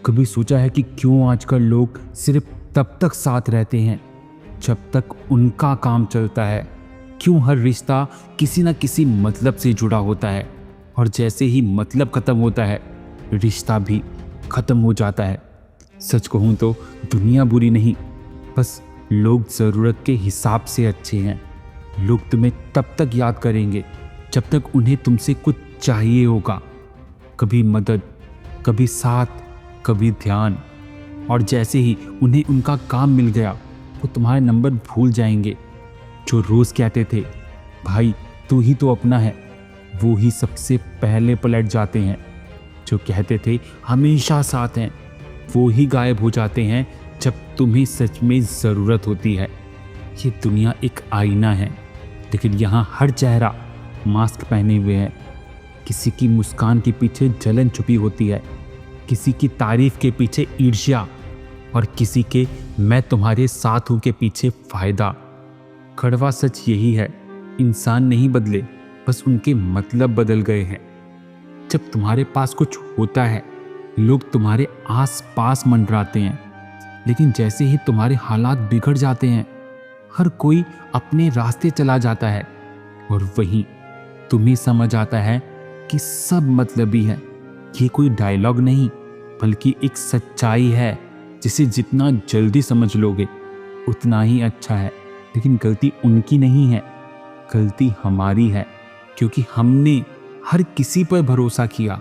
कभी सोचा है कि क्यों आजकल लोग सिर्फ तब तक साथ रहते हैं जब तक उनका काम चलता है? क्यों हर रिश्ता किसी न किसी मतलब से जुड़ा होता है और जैसे ही मतलब खत्म होता है रिश्ता भी खत्म हो जाता है? सच कहूँ तो दुनिया बुरी नहीं, बस लोग ज़रूरत के हिसाब से अच्छे हैं। लोग तुम्हें तब तक याद करेंगे जब तक उन्हें तुमसे कुछ चाहिए होगा। कभी मदद, कभी साथ, कभी ध्यान। और जैसे ही उन्हें उनका काम मिल गया वो तुम्हारे नंबर भूल जाएंगे। जो रोज़ कहते थे भाई तू ही तो अपना है, वो ही सबसे पहले पलट जाते हैं। जो कहते थे हमेशा साथ हैं, वो ही गायब हो जाते हैं जब तुम्हें सच में ज़रूरत होती है। ये दुनिया एक आईना है, लेकिन यहाँ हर चेहरा मास्क पहने हुए है। किसी की मुस्कान के पीछे जलन छुपी होती है, किसी की तारीफ के पीछे ईर्ष्या और किसी के मैं तुम्हारे साथ हूँ के पीछे फ़ायदा। कड़वा सच यही है, इंसान नहीं बदले, बस उनके मतलब बदल गए हैं। जब तुम्हारे पास कुछ होता है लोग तुम्हारे आस पास मंडराते हैं, लेकिन जैसे ही तुम्हारे हालात बिगड़ जाते हैं हर कोई अपने रास्ते चला जाता है। और वहीं तुम्हें समझ आता है कि सब मतलबी है। ये कोई डायलॉग नहीं बल्कि एक सच्चाई है जिसे जितना जल्दी समझ लोगे उतना ही अच्छा है। लेकिन गलती उनकी नहीं है, गलती हमारी है, क्योंकि हमने हर किसी पर भरोसा किया,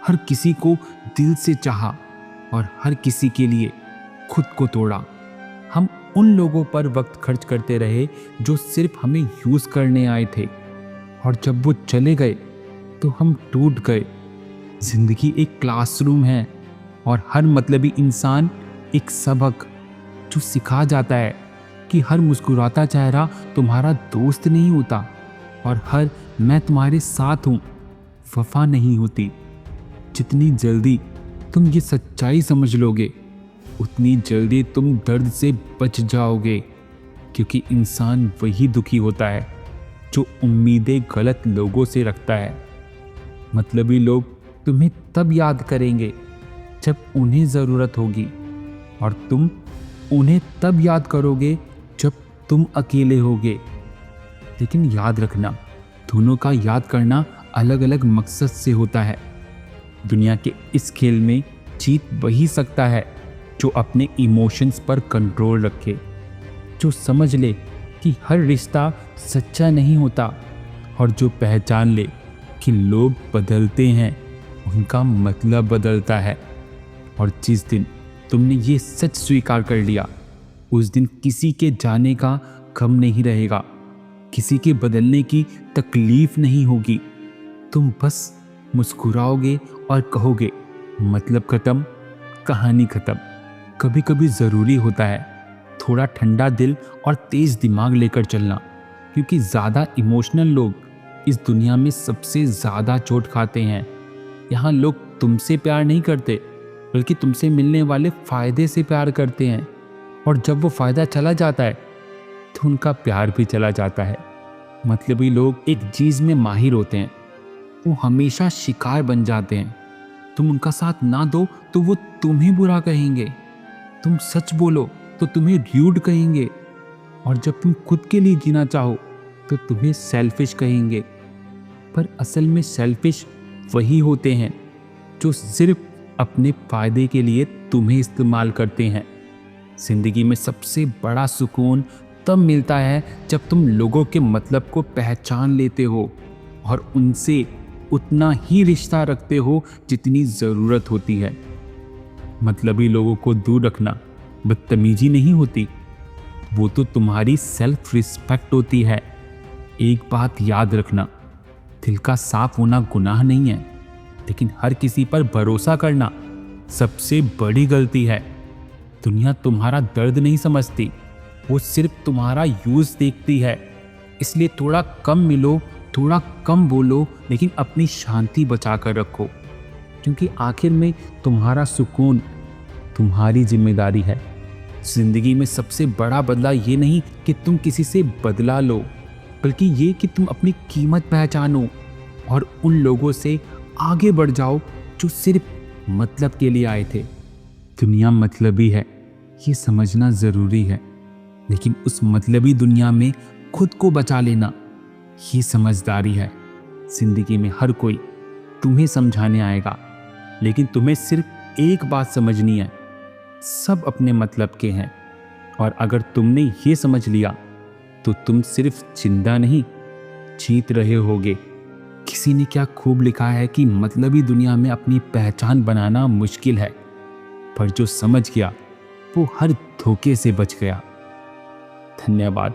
हर किसी को दिल से चाहा और हर किसी के लिए खुद को तोड़ा। हम उन लोगों पर वक्त खर्च करते रहे जो सिर्फ हमें यूज़ करने आए थे, और जब वो चले गए तो हम टूट गए। जिंदगी एक क्लासरूम है और हर मतलबी इंसान एक सबक जो सिखा जाता है कि हर मुस्कुराता चेहरा तुम्हारा दोस्त नहीं होता और हर मैं तुम्हारे साथ हूँ वफा नहीं होती। जितनी जल्दी तुम ये सच्चाई समझ लोगे उतनी जल्दी तुम दर्द से बच जाओगे, क्योंकि इंसान वही दुखी होता है जो उम्मीदें गलत लोगों से रखता है। मतलबी लोग तुम्हें तब याद करेंगे जब उन्हें ज़रूरत होगी, और तुम उन्हें तब याद करोगे जब तुम अकेले होगे। लेकिन याद रखना, दोनों का याद करना अलग अलग मकसद से होता है। दुनिया के इस खेल में जीत वही सकता है जो अपने इमोशंस पर कंट्रोल रखे, जो समझ ले कि हर रिश्ता सच्चा नहीं होता, और जो पहचान ले कि लोग बदलते हैं, उनका मतलब बदलता है। और जिस दिन तुमने ये सच स्वीकार कर लिया उस दिन किसी के जाने का गम नहीं रहेगा, किसी के बदलने की तकलीफ नहीं होगी। तुम बस मुस्कुराओगे और कहोगे मतलब खत्म, कहानी खत्म। कभी कभी ज़रूरी होता है थोड़ा ठंडा दिल और तेज़ दिमाग लेकर चलना, क्योंकि ज़्यादा इमोशनल लोग इस दुनिया में सबसे ज़्यादा चोट खाते हैं। यहाँ लोग तुमसे प्यार नहीं करते बल्कि तुमसे मिलने वाले फ़ायदे से प्यार करते हैं, और जब वो फ़ायदा चला जाता है तो उनका प्यार भी चला जाता है। मतलबी लोग एक चीज़ में माहिर होते हैं, वो हमेशा शिकार बन जाते हैं। तुम उनका साथ ना दो तो वो तुम्हें बुरा कहेंगे, तुम सच बोलो तो तुम्हें र्यूड कहेंगे, और जब तुम खुद के लिए जीना चाहो तो तुम्हें सेल्फिश कहेंगे। पर असल में सेल्फिश वही होते हैं जो सिर्फ अपने फ़ायदे के लिए तुम्हें इस्तेमाल करते हैं। ज़िंदगी में सबसे बड़ा सुकून तब मिलता है जब तुम लोगों के मतलब को पहचान लेते हो और उनसे उतना ही रिश्ता रखते हो जितनी ज़रूरत होती है। मतलबी लोगों को दूर रखना बदतमीजी नहीं होती, वो तो तुम्हारी सेल्फ रिस्पेक्ट होती है। एक बात याद रखना, दिल का साफ होना गुनाह नहीं है, लेकिन हर किसी पर भरोसा करना सबसे बड़ी गलती है। दुनिया तुम्हारा दर्द नहीं समझती, वो सिर्फ तुम्हारा यूज़ देखती है। इसलिए थोड़ा कम मिलो, थोड़ा कम बोलो, लेकिन अपनी शांति बचा कर रखो, क्योंकि आखिर में तुम्हारा सुकून तुम्हारी जिम्मेदारी है। जिंदगी में सबसे बड़ा बदला ये नहीं कि तुम किसी से बदला लो, बल्कि ये कि तुम अपनी कीमत पहचानो और उन लोगों से आगे बढ़ जाओ जो सिर्फ मतलब के लिए आए थे। दुनिया मतलबी है, ये समझना ज़रूरी है, लेकिन उस मतलबी दुनिया में खुद को बचा लेना, ये समझदारी है। जिंदगी में हर कोई तुम्हें समझाने आएगा, लेकिन तुम्हें सिर्फ एक बात समझनी है, सब अपने मतलब के हैं। और अगर तुमने ये समझ लिया तो तुम सिर्फ जिंदा नहीं, जीत रहे होगे। किसी ने क्या खूब लिखा है कि मतलबी दुनिया में अपनी पहचान बनाना मुश्किल है, पर जो समझ गया वो हर धोखे से बच गया। धन्यवाद।